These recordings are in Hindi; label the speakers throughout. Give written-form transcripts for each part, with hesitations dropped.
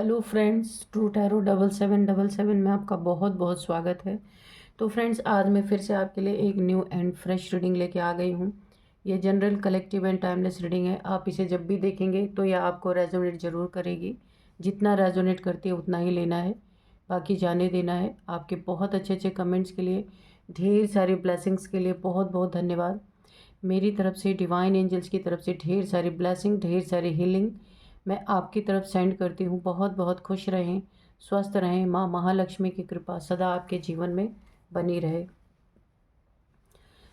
Speaker 1: हेलो फ्रेंड्स, ट्रू टैरो 7777 में आपका बहुत बहुत स्वागत है। तो फ्रेंड्स, आज मैं फिर से आपके लिए एक न्यू एंड फ्रेश रीडिंग लेके आ गई हूँ। ये general, collective and timeless reading है। आप इसे जब भी देखेंगे तो यह आपको रेजोनेट ज़रूर करेगी। जितना रेजोनेट करती है उतना ही लेना है, बाकी जाने देना है। आपके बहुत अच्छे अच्छे कमेंट्स के लिए, ढेर सारी ब्लेसिंग्स के लिए बहुत बहुत धन्यवाद। मेरी तरफ से, डिवाइन एंजल्स की तरफ से ढेर सारी ब्लेसिंग, ढेर सारी हीलिंग मैं आपकी तरफ सेंड करती हूँ। बहुत बहुत खुश रहें, स्वस्थ रहें। माँ महालक्ष्मी की कृपा सदा आपके जीवन में बनी रहे।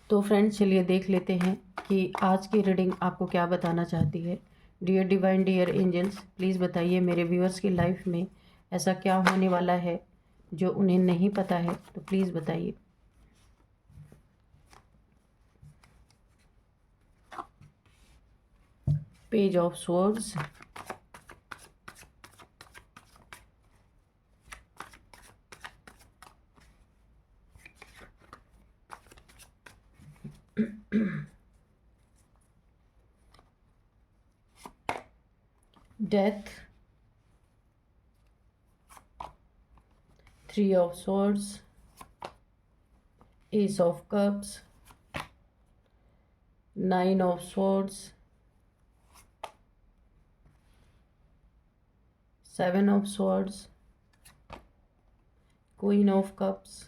Speaker 1: तो फ्रेंड्स, चलिए देख लेते हैं कि आज की रीडिंग आपको क्या बताना चाहती है। Dear divine, dear angels, please बताइए मेरे व्यूअर्स की लाइफ में ऐसा क्या होने वाला है जो उन्हें नहीं पता है। तो प्लीज़ बताइए। Page of swords, death, three of swords, S of cups, nine of swords, seven of swords, queen of cups,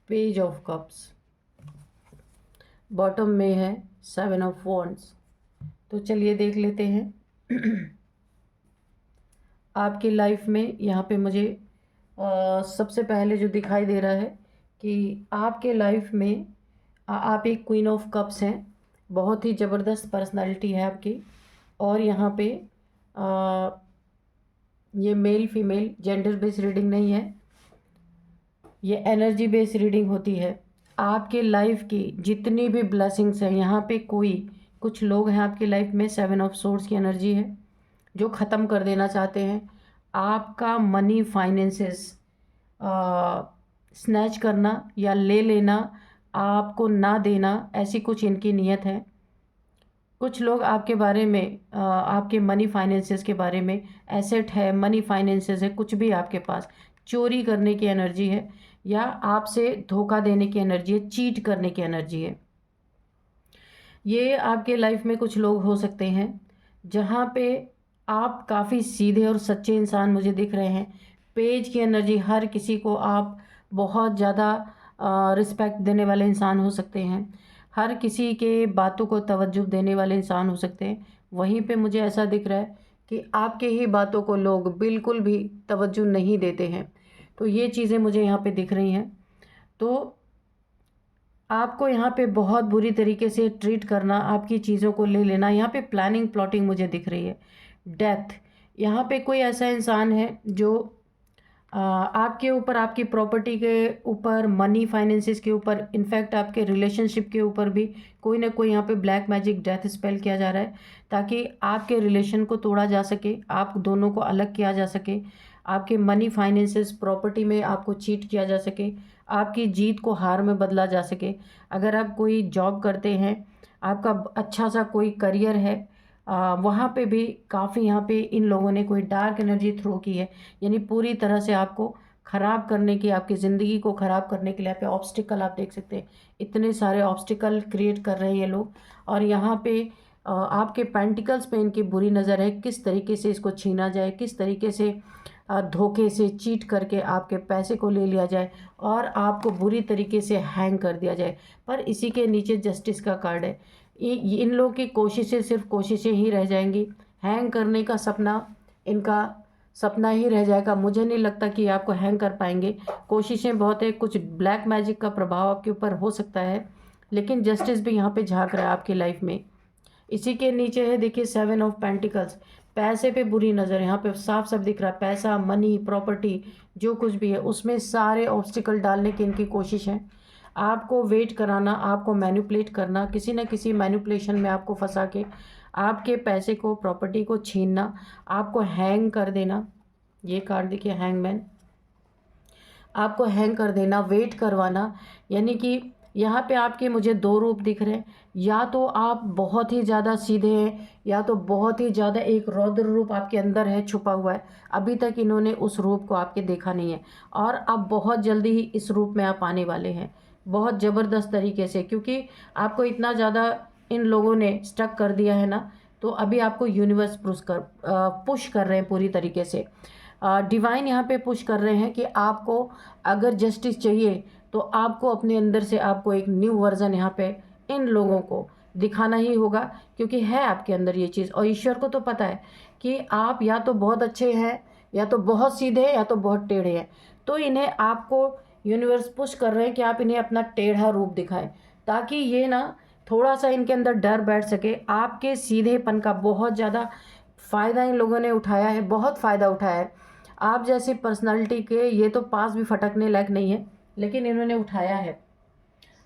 Speaker 1: page of cups, bottom में है सेवन ऑफ वॉन्ड्स। तो चलिए देख लेते हैं आपकी लाइफ में। यहाँ पे मुझे सबसे पहले जो दिखाई दे रहा है कि आपके लाइफ में आप एक क्वीन ऑफ कप्स हैं। बहुत ही ज़बरदस्त पर्सनालिटी है आपकी। और यहाँ पे ये male female gender based reading नहीं है, ये एनर्जी बेस्ड रीडिंग होती है। आपके लाइफ की जितनी भी ब्लेसिंग्स हैं, यहाँ पे कुछ लोग हैं आपकी लाइफ में, सेवन ऑफ सोर्स की एनर्जी है, जो ख़त्म कर देना चाहते हैं। आपका मनी फाइनेंसेस स्नैच करना या ले लेना, आपको ना देना, ऐसी कुछ इनकी नीयत है। कुछ लोग आपके बारे में, आपके मनी फाइनेंसेस के बारे में, एसेट है, मनी फाइनेंसेस है, कुछ भी आपके पास, चोरी करने की एनर्जी है या आपसे धोखा देने की एनर्जी है, चीट करने की एनर्जी है। ये आपके लाइफ में कुछ लोग हो सकते हैं जहाँ पे आप काफ़ी सीधे और सच्चे इंसान मुझे दिख रहे हैं। पेज की एनर्जी, हर किसी को आप बहुत ज़्यादा रिस्पेक्ट देने वाले इंसान हो सकते हैं। हर किसी के बातों को तवज्जो देने वाले इंसान हो सकते हैं। वहीं पे मुझे ऐसा दिख रहा है कि आपके ही बातों को लोग बिल्कुल भी तवज्जो नहीं देते हैं। तो ये चीज़ें मुझे यहाँ पे दिख रही हैं। तो आपको यहाँ पे बहुत बुरी तरीके से ट्रीट करना, आपकी चीज़ों को ले लेना, यहाँ पे प्लानिंग प्लॉटिंग मुझे दिख रही है। डेथ, यहाँ पे कोई ऐसा इंसान है जो आपके ऊपर, आपकी प्रॉपर्टी के ऊपर, मनी फाइनेंसेस के ऊपर, इनफैक्ट आपके रिलेशनशिप के ऊपर भी कोई ना कोई यहाँ पे ब्लैक मैजिक डेथ स्पेल किया जा रहा है, ताकि आपके रिलेशन को तोड़ा जा सके, आप दोनों को अलग किया जा सके, आपके मनी फाइनेंसेस प्रॉपर्टी में आपको चीट किया जा सके, आपकी जीत को हार में बदला जा सके। अगर आप कोई जॉब करते हैं, आपका अच्छा सा कोई करियर है, वहाँ पे भी काफ़ी यहाँ पे इन लोगों ने कोई डार्क एनर्जी थ्रो की है, यानी पूरी तरह से आपको ख़राब करने की, आपकी ज़िंदगी को ख़राब करने के लिए यहाँ पे ऑब्स्टिकल आप देख सकते हैं। इतने सारे ऑब्स्टिकल क्रिएट कर रहे हैं ये लोग। और यहाँ पे आपके पेंटिकल्स पे इनकी बुरी नज़र है। किस तरीके से इसको छीना जाए, किस तरीके से धोखे से चीट करके आपके पैसे को ले लिया जाए और आपको बुरी तरीके से हैंग कर दिया जाए। पर इसी के नीचे जस्टिस का कार्ड है। इन लोगों की कोशिशें सिर्फ कोशिशें ही रह जाएंगी। हैंग करने का सपना इनका सपना ही रह जाएगा। मुझे नहीं लगता कि आपको हैंग कर पाएंगे। कोशिशें बहुत है, कुछ ब्लैक मैजिक का प्रभाव आपके ऊपर हो सकता है, लेकिन जस्टिस भी यहाँ पे झांक रहा है आपकी लाइफ में। इसी के नीचे है, देखिए, सेवन ऑफ पेंटिकल्स। पैसे पे बुरी नज़र, यहाँ पे साफ साफ दिख रहा है। पैसा, मनी, प्रॉपर्टी, जो कुछ भी है उसमें सारे ऑब्स्टिकल डालने की इनकी कोशिश है। आपको वेट कराना, आपको मैनिपुलेट करना, किसी न किसी मैनिपुलेशन में आपको फंसा के आपके पैसे को, प्रॉपर्टी को छीनना, आपको हैंग कर देना। ये कार्ड देखिए, हैंगमैन। आपको हैंग कर देना, वेट करवाना, यानी कि यहाँ पे आपके मुझे दो रूप दिख रहे हैं। या तो आप बहुत ही ज़्यादा सीधे हैं, या तो बहुत ही ज़्यादा एक रौद्र रूप आपके अंदर है, छुपा हुआ है। अभी तक इन्होंने उस रूप को आपके देखा नहीं है, और अब बहुत जल्दी ही इस रूप में आप आने वाले हैं, बहुत ज़बरदस्त तरीके से, क्योंकि आपको इतना ज़्यादा इन लोगों ने स्टक कर दिया है ना। तो अभी आपको यूनिवर्स पुश कर रहे हैं पूरी तरीके से। डिवाइन यहाँ पे पुश कर रहे हैं कि आपको अगर जस्टिस चाहिए तो आपको अपने अंदर से आपको एक न्यू वर्जन यहाँ पे इन लोगों को दिखाना ही होगा, क्योंकि है आपके अंदर ये चीज़। और ईश्वर को तो पता है कि आप या तो बहुत अच्छे हैं, या तो बहुत सीधे हैं, या तो बहुत टेढ़े हैं। तो इन्हें आपको यूनिवर्स पुश कर रहे हैं कि आप इन्हें अपना टेढ़ा रूप दिखाएं, ताकि ये ना थोड़ा सा इनके अंदर डर बैठ सके। आपके सीधेपन का बहुत ज़्यादा फ़ायदा इन लोगों ने उठाया है, बहुत फ़ायदा उठाया है। आप जैसी पर्सनालिटी के ये तो पास भी फटकने लायक नहीं है, लेकिन इन्होंने उठाया है।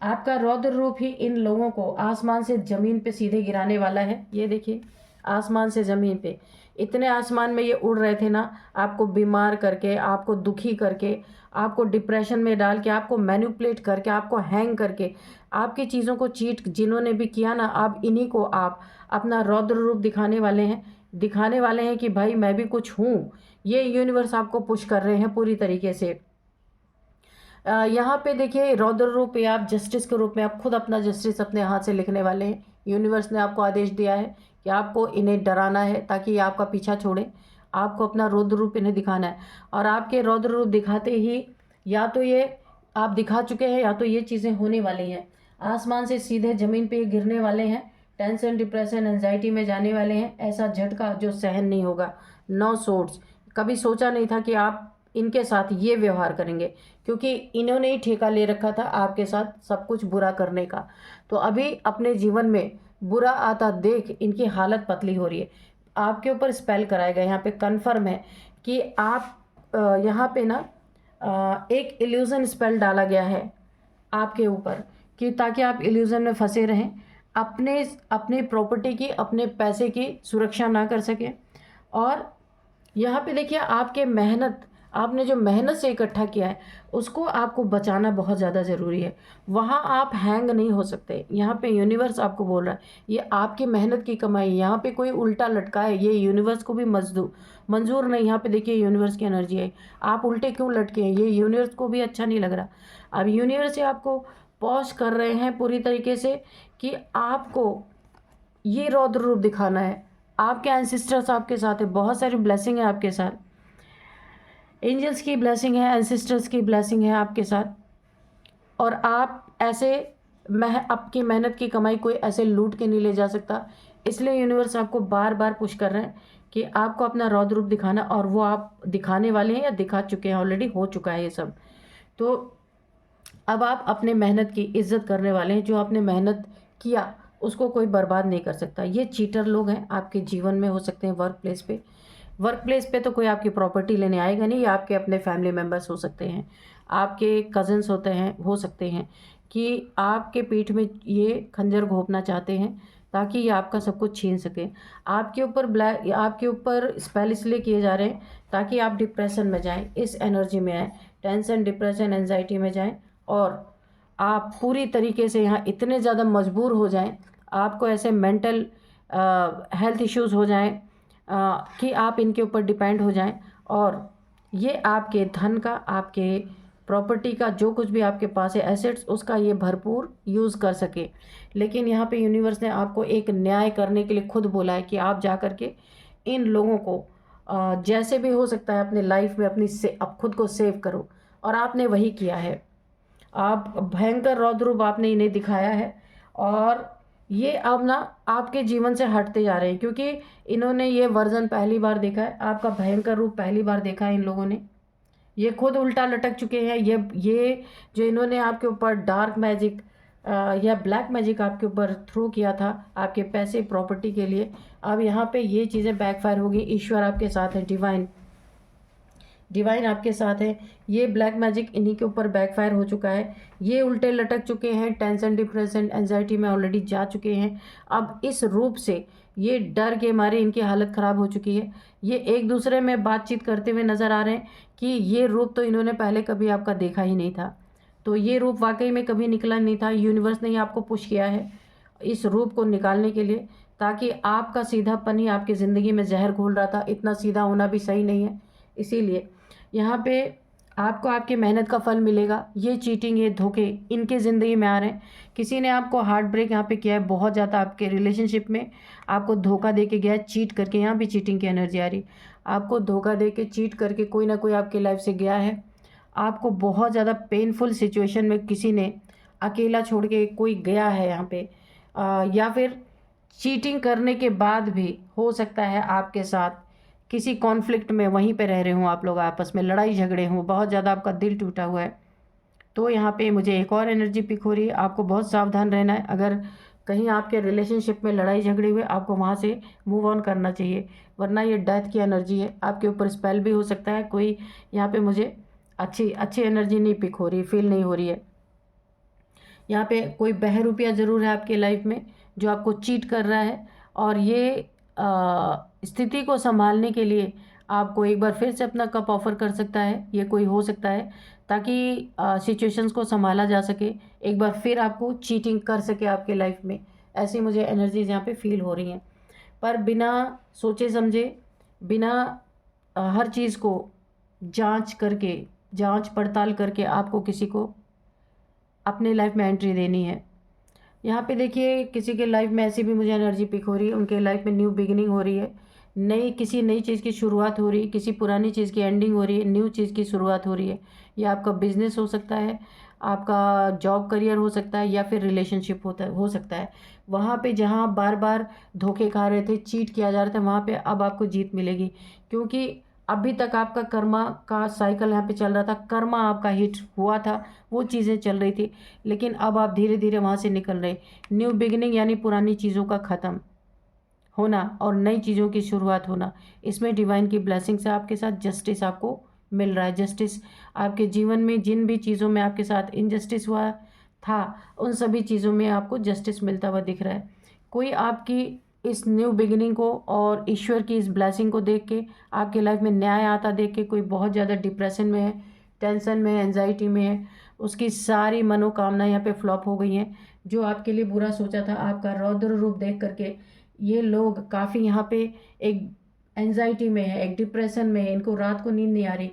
Speaker 1: आपका रौद्र रूप ही इन लोगों को आसमान से ज़मीन पे सीधे गिराने वाला है। ये देखिए, आसमान से ज़मीन पे इतने आसमान में ये उड़ रहे थे ना, आपको बीमार करके, आपको दुखी करके, आपको डिप्रेशन में डाल के, आपको मैनिपुलेट करके, आपको हैंग करके, आपकी चीज़ों को चीट जिन्होंने भी किया ना, आप इन्हीं को आप अपना रौद्र रूप दिखाने वाले हैं। दिखाने वाले हैं कि भाई मैं भी कुछ हूँ। ये यूनिवर्स आपको पुश कर रहे हैं पूरी तरीके से। यहाँ पे देखिए, रौद्र रूप या आप जस्टिस के रूप में आप खुद अपना जस्टिस अपने हाथ से लिखने वाले हैं। यूनिवर्स ने आपको आदेश दिया है कि आपको इन्हें डराना है, ताकि ये आपका पीछा छोड़े। आपको अपना रौद्र रूप इन्हें दिखाना है, और आपके रौद्र रूप दिखाते ही या तो ये आप दिखा चुके हैं, या तो ये चीज़ें होने वाली हैं। आसमान से सीधे ज़मीन पे गिरने वाले हैं, टेंशन, डिप्रेशन, एंजाइटी में जाने वाले हैं। ऐसा झटका जो सहन नहीं होगा। 9 सोर्ड्स, कभी सोचा नहीं था कि आप इनके साथ ये व्यवहार करेंगे, क्योंकि इन्होंने ही ठेका ले रखा था आपके साथ सब कुछ बुरा करने का। तो अभी अपने जीवन में बुरा आता देख इनकी हालत पतली हो रही है। आपके ऊपर स्पेल कराया गया, यहाँ पे कन्फर्म है कि आप यहाँ पे ना एक इल्यूज़न स्पेल डाला गया है आपके ऊपर, कि ताकि आप इल्यूज़न में फंसे रहें, अपने अपने प्रॉपर्टी की, अपने पैसे की सुरक्षा ना कर सकें। और यहाँ पे देखिए, आपके मेहनत, आपने जो मेहनत से इकट्ठा किया है, उसको आपको बचाना बहुत ज़्यादा ज़रूरी है। वहाँ आप हैंग नहीं हो सकते। यहाँ पे यूनिवर्स आपको बोल रहा है, ये आपकी मेहनत की कमाई। यहाँ पे कोई उल्टा लटका है, ये यूनिवर्स को भी मंजूर नहीं। यहाँ पे देखिए, यूनिवर्स की एनर्जी है। आप उल्टे क्यों लटके हैं, ये यूनिवर्स को भी अच्छा नहीं लग रहा। अब यूनिवर्स से आपको पॉज कर रहे हैं पूरी तरीके से कि आपको ये रौद्र रूप दिखाना है। आपके एंसेस्टर्स आपके साथ है, बहुत सारी ब्लेसिंग है आपके साथ। एंजल्स की ब्लेसिंग है, एंसेस्टर्स की ब्लेसिंग है आपके साथ। और आप ऐसे आपकी मेहनत की कमाई कोई ऐसे लूट के नहीं ले जा सकता। इसलिए यूनिवर्स आपको बार बार पुश कर रहे हैं कि आपको अपना रौद्र रूप दिखाना, और वो आप दिखाने वाले हैं या दिखा चुके हैं, ऑलरेडी हो चुका है ये सब। तो अब आप अपने मेहनत की इज्जत करने वाले हैं। जो आपने मेहनत किया उसको कोई बर्बाद नहीं कर सकता। ये चीटर लोग हैं आपके जीवन में, हो सकते हैं वर्क प्लेस पे तो कोई आपकी प्रॉपर्टी लेने आएगा नहीं। या आपके अपने फैमिली मेम्बर्स हो सकते हैं, आपके कज़न्स हो सकते हैं, कि आपके पीठ में ये खंजर घोंपना चाहते हैं, ताकि ये आपका सब कुछ छीन सके। आपके ऊपर स्पेल इसलिए किए जा रहे हैं ताकि आप डिप्रेशन में जाएं, इस एनर्जी में आएँ, टेंशन, डिप्रेशन, एंजाइटी में जाएं, और आप पूरी तरीके से यहाँ इतने ज़्यादा मजबूर हो जाएं, आपको ऐसे मेंटल हेल्थ इश्यूज़ हो जाएं कि आप इनके ऊपर डिपेंड हो जाएं, और ये आपके धन का, आपके प्रॉपर्टी का, जो कुछ भी आपके पास है एसेट्स, उसका ये भरपूर यूज़ कर सके। लेकिन यहाँ पे यूनिवर्स ने आपको एक न्याय करने के लिए खुद बोला है कि आप जा कर के इन लोगों को जैसे भी हो सकता है अपने लाइफ में आप खुद को सेव करो। और आपने वही किया है। आप भयंकर रौद्र रूप आपने इन्हें दिखाया है, और ये अब ना आपके जीवन से हटते जा रहे हैं, क्योंकि इन्होंने ये वर्जन पहली बार देखा है, आपका भयंकर रूप पहली बार देखा है इन लोगों ने। ये खुद उल्टा लटक चुके हैं। ये जो इन्होंने आपके ऊपर डार्क मैजिक या ब्लैक मैजिक आपके ऊपर थ्रू किया था आपके पैसे, प्रॉपर्टी के लिए, अब यहाँ पे ये चीज़ें बैकफायर होगी। ईश्वर आपके साथ है, डिवाइन आपके साथ है। ये ब्लैक मैजिक इन्हीं के ऊपर बैकफायर हो चुका है। ये उल्टे लटक चुके हैं, टेंशन, डिप्रेशन, एंजाइटी में ऑलरेडी जा चुके हैं। अब इस रूप से ये डर के मारे इनकी हालत ख़राब हो चुकी है। ये एक दूसरे में बातचीत करते हुए नज़र आ रहे हैं कि ये रूप तो इन्होंने पहले कभी आपका देखा ही नहीं था। तो ये रूप वाकई में कभी निकला नहीं था। यूनिवर्स ने ही आपको पुश किया है इस रूप को निकालने के लिए, ताकि आपका सीधापन ही आपकी ज़िंदगी में जहर घोल रहा था। इतना सीधा होना भी सही नहीं है। इसीलिए यहाँ पे आपको आपकी मेहनत का फल मिलेगा। ये चीटिंग, ये धोखे इनके ज़िंदगी में आ रहे हैं। किसी ने आपको हार्ट ब्रेक यहाँ पे किया है बहुत ज़्यादा, आपके रिलेशनशिप में आपको धोखा दे के गया है, चीट करके। यहाँ भी चीटिंग की एनर्जी आ रही। आपको धोखा दे के, चीट करके कोई ना कोई आपकी लाइफ से गया है। आपको बहुत ज़्यादा पेनफुल सिचुएशन में किसी ने अकेला छोड़ के कोई गया है यहाँ पे, या फिर चीटिंग करने के बाद भी हो सकता है आपके साथ किसी कॉन्फ्लिक्ट में वहीं पे रह रहे हों, आप लोग आपस में लड़ाई झगड़े हों, बहुत ज़्यादा आपका दिल टूटा हुआ है। तो यहाँ पे मुझे एक और एनर्जी पिक हो रही है। आपको बहुत सावधान रहना है। अगर कहीं आपके रिलेशनशिप में लड़ाई झगड़े हुए, आपको वहाँ से मूव ऑन करना चाहिए, वरना ये डेथ की एनर्जी है। आपके ऊपर स्पेल भी हो सकता है कोई। यहाँ पे मुझे अच्छी एनर्जी नहीं पिक हो रही, फील नहीं हो रही है। यहाँ पे कोई बहरूपिया ज़रूर है आपकी लाइफ में जो आपको चीट कर रहा है, और ये स्थिति को संभालने के लिए आपको एक बार फिर से अपना कप ऑफर कर सकता है। ये कोई हो सकता है, ताकि सिचुएशंस को संभाला जा सके, एक बार फिर आपको चीटिंग कर सके आपके लाइफ में। ऐसी मुझे एनर्जीज यहाँ पे फील हो रही हैं। पर बिना सोचे समझे, बिना हर चीज़ को जांच पड़ताल करके आपको किसी को अपने लाइफ में एंट्री देनी है। यहाँ पे देखिए, किसी के लाइफ में ऐसी भी मुझे एनर्जी पिक हो रही है, उनके लाइफ में न्यू बिगिनिंग हो रही है, किसी नई चीज़ की शुरुआत हो रही है, किसी पुरानी चीज़ की एंडिंग हो रही है, न्यू चीज़ की शुरुआत हो रही है। या आपका बिजनेस हो सकता है, आपका जॉब करियर हो सकता है, या फिर रिलेशनशिप हो सकता है। वहाँ पे जहाँ बार बार धोखे खा रहे थे, चीट किया जा रहा था, वहाँ पे अब आपको जीत मिलेगी। क्योंकि अभी तक आपका कर्मा का साइकिल यहाँ पे चल रहा था, कर्मा आपका हिट हुआ था, वो चीज़ें चल रही थी, लेकिन अब आप धीरे धीरे वहाँ से निकल रहे। न्यू बिगिनिंग यानी पुरानी चीज़ों का ख़त्म होना और नई चीज़ों की शुरुआत होना। इसमें डिवाइन की ब्लेसिंग से आपके साथ जस्टिस आपको मिल रहा है। जस्टिस आपके जीवन में, जिन भी चीज़ों में आपके साथ इनजस्टिस हुआ था, उन सभी चीज़ों में आपको जस्टिस मिलता हुआ दिख रहा है। कोई आपकी इस न्यू बिगिनिंग को और ईश्वर की इस ब्लेसिंग को देख के, आपके लाइफ में न्याय आता देख के, कोई बहुत ज़्यादा डिप्रेशन में है, टेंशन में है, एंजाइटी में है, उसकी सारी मनोकामना यहाँ पे फ्लॉप हो गई हैं। जो आपके लिए बुरा सोचा था, आपका रौद्र रूप देख करके ये लोग काफ़ी यहाँ पे एक एंजाइटी में है, एक डिप्रेशन में है, इनको रात को नींद नहीं आ रही।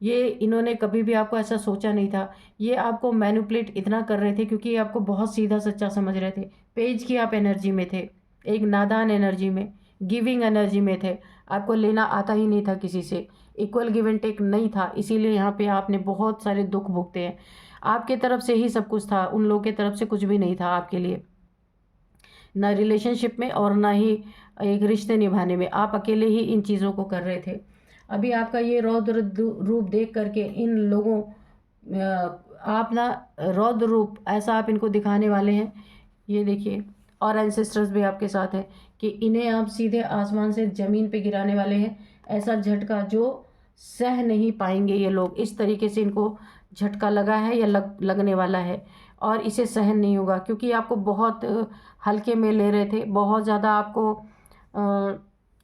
Speaker 1: ये इन्होंने कभी भी आपको ऐसा सोचा नहीं था। ये आपको मैनिपुलेट इतना कर रहे थे क्योंकि ये आपको बहुत सीधा सच्चा समझ रहे थे। पेज की आप एनर्जी में थे, एक नादान एनर्जी में, गिविंग एनर्जी में थे। आपको लेना आता ही नहीं था किसी से, इक्वल गिव एंड टेक नहीं था। इसीलिए यहाँ पे आपने बहुत सारे दुख भुगते हैं। आपके तरफ से ही सब कुछ था, उन लोगों की तरफ से कुछ भी नहीं था आपके लिए, ना रिलेशनशिप में और ना ही एक रिश्ते निभाने में। आप अकेले ही इन चीज़ों को कर रहे थे। अभी आपका ये रौद्र रूप देख करके इन लोगों, आप ना रौद्र रूप ऐसा आप इनको दिखाने वाले हैं। ये देखिए, और एंसेस्टर्स भी आपके साथ हैं कि इन्हें आप सीधे आसमान से ज़मीन पे गिराने वाले हैं। ऐसा झटका जो सह नहीं पाएंगे ये लोग। इस तरीके से इनको झटका लगा है या लगने वाला है, और इसे सहन नहीं होगा, क्योंकि आपको बहुत हल्के में ले रहे थे, बहुत ज़्यादा आपको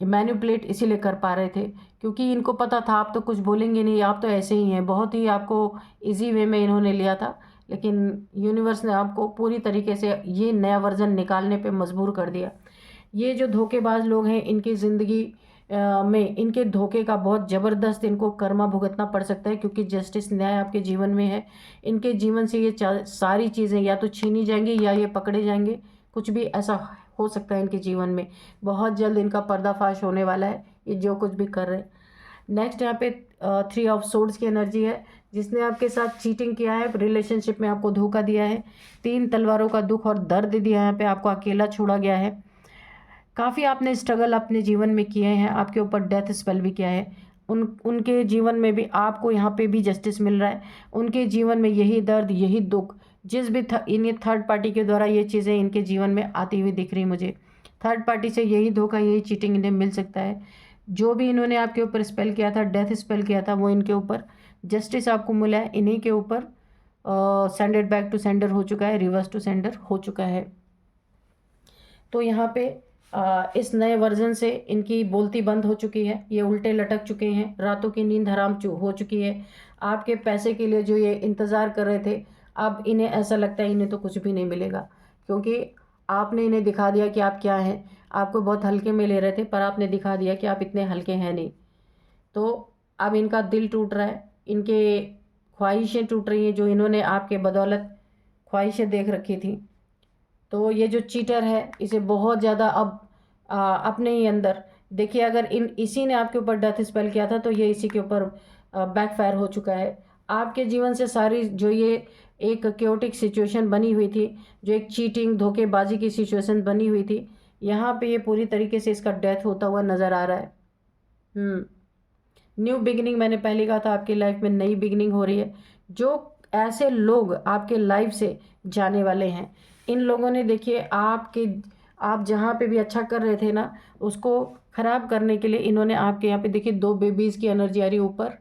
Speaker 1: मैनिपुलेट इसीलिए कर पा रहे थे क्योंकि इनको पता था आप तो कुछ बोलेंगे नहीं, आप तो ऐसे ही हैं। बहुत ही आपको इजी वे में इन्होंने लिया था, लेकिन यूनिवर्स ने आपको पूरी तरीके से ये नया वर्जन निकालने पे मजबूर कर दिया। ये जो धोखेबाज लोग हैं, इनकी ज़िंदगी में इनके धोखे का बहुत ज़बरदस्त इनको कर्मा भुगतना पड़ सकता है, क्योंकि जस्टिस न्याय आपके जीवन में है। इनके जीवन से ये सारी चीज़ें या तो छीनी जाएंगी या ये पकड़े जाएंगे। कुछ भी ऐसा हो सकता है इनके जीवन में। बहुत जल्द इनका पर्दाफाश होने वाला है, ये जो कुछ भी कर रहे हैं। नेक्स्ट यहाँ पे 3 ऑफ सोर्ड्स की एनर्जी है। जिसने आपके साथ चीटिंग किया है, रिलेशनशिप में आपको धोखा दिया है, 3 तलवारों का दुख और दर्द दिया है, यहाँ पे आपको अकेला छोड़ा गया है। काफ़ी आपने स्ट्रगल अपने जीवन में किए हैं, आपके ऊपर डेथ स्पेल भी किया है। उनके जीवन में भी आपको यहाँ पे भी जस्टिस मिल रहा है। उनके जीवन में यही दर्द, यही दुख, जिस भी इन्हें थर्ड पार्टी के द्वारा ये चीज़ें इनके जीवन में आती हुई दिख रही मुझे। थर्ड पार्टी से यही धोखा, यही चीटिंग इन्हें मिल सकता है। जो भी इन्होंने आपके ऊपर स्पेल किया था, डेथ स्पेल किया था, वो इनके ऊपर जस्टिस आपको मिला है। इन्हीं के ऊपर सेंडेड बैक टू सेंडर हो चुका है, रिवर्स टू सेंडर हो चुका है। तो यहाँ पे इस नए वर्जन से इनकी बोलती बंद हो चुकी है, ये उल्टे लटक चुके हैं, रातों की नींद हराम हो चुकी है। आपके पैसे के लिए जो ये इंतज़ार कर रहे थे, अब इन्हें ऐसा लगता है इन्हें तो कुछ भी नहीं मिलेगा, क्योंकि आपने इन्हें दिखा दिया कि आप क्या हैं। आपको बहुत हल्के में ले रहे थे, पर आपने दिखा दिया कि आप इतने हल्के हैं नहीं। तो अब इनका दिल टूट रहा है, इनके ख्वाहिशें टूट रही हैं, जो इन्होंने आपके बदौलत ख्वाहिशें देख रखी थी। तो ये जो चीटर है, इसे बहुत ज़्यादा अब अपने ही अंदर देखिए, अगर इसी ने आपके ऊपर डेथ स्पेल किया था, तो ये इसी के ऊपर बैकफायर हो चुका है। आपके जीवन से सारी जो ये एक क्योटिक सिचुएशन बनी हुई थी, जो एक चीटिंग धोखेबाजी की सिचुएशन बनी हुई थी, यहाँ पे ये पूरी तरीके से इसका डेथ होता हुआ नज़र आ रहा है। न्यू बिगिनिंग, मैंने पहले कहा था आपकी लाइफ में नई बिगिनिंग हो रही है। जो ऐसे लोग आपके लाइफ से जाने वाले हैं, इन लोगों ने देखिए आप जहाँ पे भी अच्छा कर रहे थे ना, उसको ख़राब करने के लिए इन्होंने आपके यहाँ पे देखिए 2 बेबीज़ की एनर्जी आ रही है ऊपर।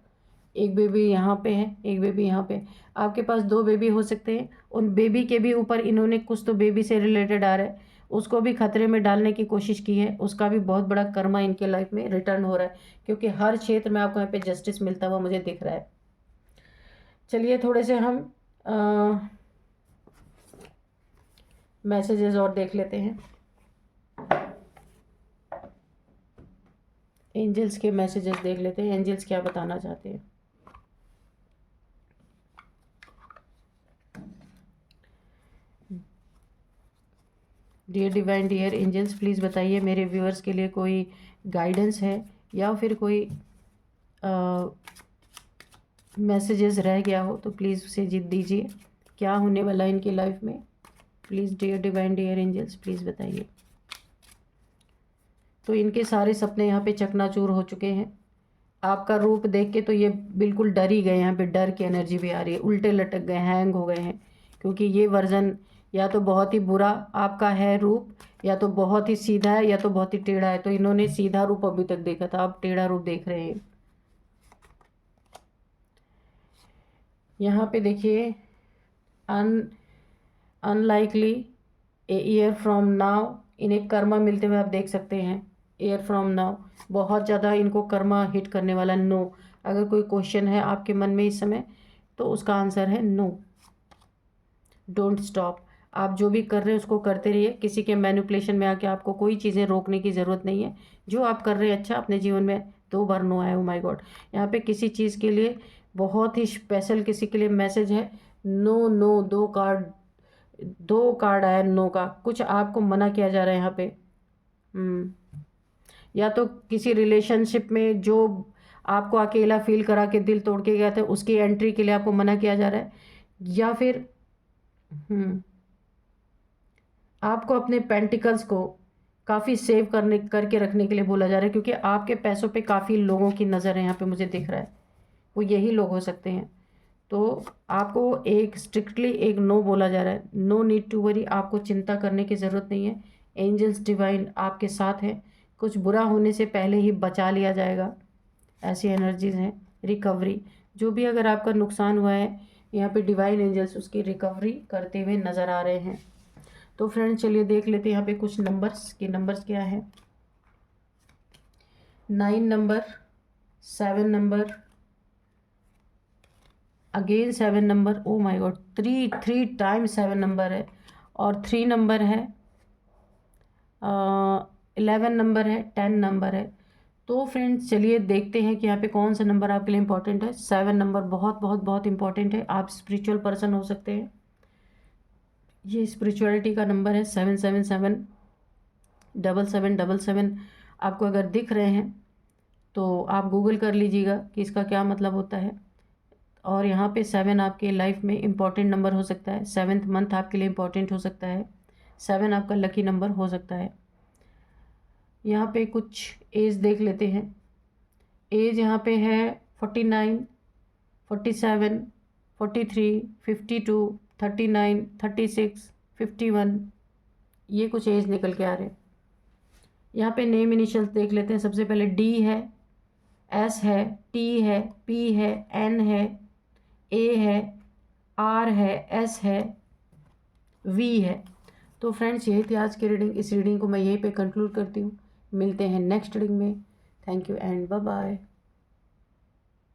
Speaker 1: एक बेबी यहाँ पे है, एक बेबी यहाँ पे। आपके पास 2 बेबी हो सकते हैं। उन बेबी के भी ऊपर इन्होंने कुछ तो बेबी से रिलेटेड आ रहा है, उसको भी खतरे में डालने की कोशिश की है। उसका भी बहुत बड़ा कर्मा इनके लाइफ में रिटर्न हो रहा है, क्योंकि हर क्षेत्र में आपको यहाँ पे जस्टिस मिलता हुआ मुझे दिख रहा है। चलिए थोड़े से हम मैसेजेस और देख लेते हैं। एंजल्स के मैसेजेस देख लेते हैं, एंजल्स क्या बताना चाहते हैं। Dear divine, dear angels, please बताइए मेरे व्यूअर्स के लिए कोई गाइडेंस है या फिर कोई मैसेजेस रह गया हो तो प्लीज़ उसे जीत दीजिए। क्या होने वाला है इनकी लाइफ में, please dear divine, dear angels, please बताइए। तो इनके सारे सपने यहाँ पे चकनाचूर हो चुके हैं। आपका रूप देख के तो ये बिल्कुल डर ही गए। यहाँ पे डर की एनर्जी भी आ रही है, उल्टे लटक गए, हैंग हो गए हैं, क्योंकि ये वर्जन या तो बहुत ही बुरा आपका है रूप, या तो बहुत ही सीधा है, या तो बहुत ही टेढ़ा है। तो इन्होंने सीधा रूप अभी तक देखा था, अब टेढ़ा रूप देख रहे हैं। यहाँ पे देखिए unlikely a year from now, इन्हें कर्मा मिलते हुए आप देख सकते हैं। ईयर फ्रॉम नाउ, बहुत ज़्यादा इनको कर्मा हिट करने वाला। नो, अगर कोई क्वेश्चन है आपके मन में इस समय, तो उसका आंसर है नो। डोंट स्टॉप, आप जो भी कर रहे हैं उसको करते रहिए। किसी के मैनिपुलेशन में आके आपको कोई चीज़ें रोकने की ज़रूरत नहीं है। जो आप कर रहे हैं अच्छा अपने जीवन में, 2 बार नो आया, ओ माय गॉड। यहाँ पे किसी चीज़ के लिए बहुत ही स्पेशल किसी के लिए मैसेज है। नो नो, 2 कार्ड आया नो का। कुछ आपको मना किया जा रहा है यहाँ पे। या तो किसी रिलेशनशिप में जो आपको अकेला फील करा के दिल तोड़ के गया था, उसकी एंट्री के लिए आपको मना किया जा रहा है। या फिर आपको अपने पेंटिकल्स को काफ़ी सेव करके रखने के लिए बोला जा रहा है, क्योंकि आपके पैसों पे काफ़ी लोगों की नज़र है यहाँ पे मुझे दिख रहा है। वो यही लोग हो सकते हैं। तो आपको एक स्ट्रिक्टली एक नो बोला जा रहा है। नो नीड टू वरी, आपको चिंता करने की ज़रूरत नहीं है। एंजल्स डिवाइन आपके साथ हैं, कुछ बुरा होने से पहले ही बचा लिया जाएगा, ऐसी एनर्जीज हैं। रिकवरी, जो भी अगर आपका नुकसान हुआ है, यहाँ पे डिवाइन एंजल्स उसकी रिकवरी करते हुए नज़र आ रहे हैं। तो फ्रेंड्स चलिए देख लेते हैं यहाँ पे कुछ नंबर्स के नंबर्स क्या है। 9 number, 7 number, again 7 number, oh my God, 3 times 7 number है, और 3 नंबर है, 11 नंबर है, 10 नंबर है। तो फ्रेंड्स चलिए देखते हैं कि यहाँ पे कौन सा नंबर आपके लिए इंपॉर्टेंट है। 7 नंबर बहुत बहुत बहुत इंपॉर्टेंट है। आप स्पिरिचुअल पर्सन हो सकते हैं, ये स्पिरिचुअलिटी का नंबर है। 777 7777 आपको अगर दिख रहे हैं तो आप गूगल कर लीजिएगा कि इसका क्या मतलब होता है। और यहाँ पे 7 आपके लाइफ में इम्पॉर्टेंट नंबर हो सकता है। 7th मंथ आपके लिए इम्पॉर्टेंट हो सकता है। 7 आपका लकी नंबर हो सकता है। यहाँ पे कुछ एज देख लेते हैं। एज यहाँ पे है 49, 47, 43, 52, 39, 36, 51, ये कुछ एज निकल के आ रहे हैं। यहाँ पे नेम इनिशियल्स देख लेते हैं। सबसे पहले डी है, एस है, टी है, पी है, एन है, ए है, आर है, एस है, वी है। तो फ्रेंड्स यही थी आज की रीडिंग। इस रीडिंग को मैं यहीं पे कंक्लूड करती हूँ। मिलते हैं नेक्स्ट रीडिंग में। Thank you and bye bye.